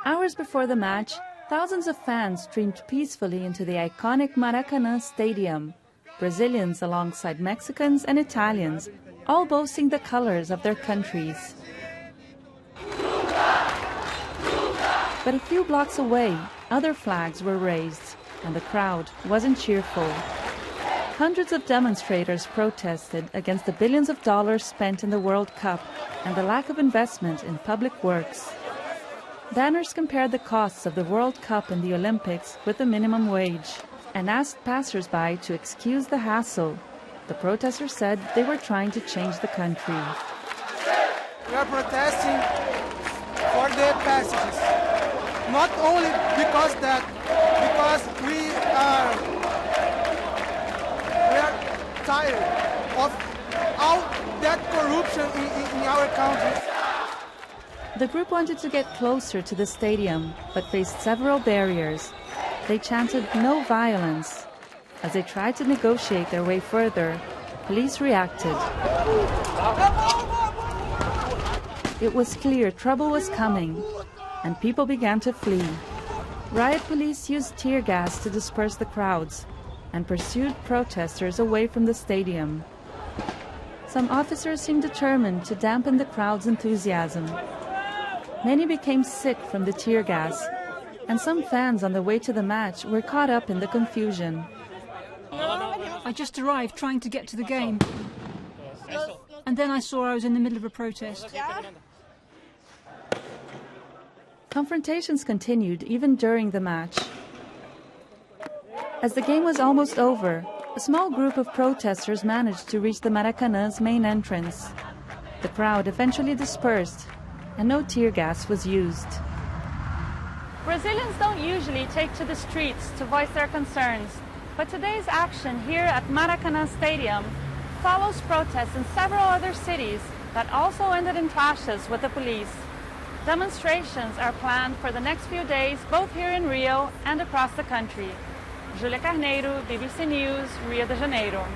Hours before the match, thousands of fans streamed peacefully into the iconic Maracana stadium, Brazilians alongside Mexicans and Italians, all boasting the colors of their countries. But a few blocks away, other flags were raised, and the crowd wasn't cheerful. Hundreds of demonstrators protested against the billions of dollars spent in the World Cup and the lack of investment in public works. Banners compared the costs of the World Cup and the Olympics with the minimum wage and asked passers-by to excuse the hassle. The protesters said they were trying to change the country. We are protesting for the passages, not only because we are tired of all that corruption in our country. The group wanted to get closer to the stadium, but faced several barriers. They chanted "No violence." As they tried to negotiate their way further, police reacted. It was clear trouble was coming, and people began to flee. Riot police used tear gas to disperse the crowds and pursued protesters away from the stadium. Some officers seemed determined to dampen the crowd's enthusiasm. Many became sick from the tear gas, and some fans on the way to the match were caught up in the confusion. I just arrived trying to get to the game, and then I saw I was in the middle of a protest. Confrontations continued even during the match. As the game was almost over, a small group of protesters managed to reach the Maracana's main entrance. The crowd eventually dispersed, and no tear gas was used. Brazilians don't usually take to the streets to voice their concerns, but today's action here at Maracana Stadium follows protests in several other cities that also ended in clashes with the police. Demonstrations are planned for the next few days, both here in Rio and across the country. Julia Carneiro, BBC News, Rio de Janeiro.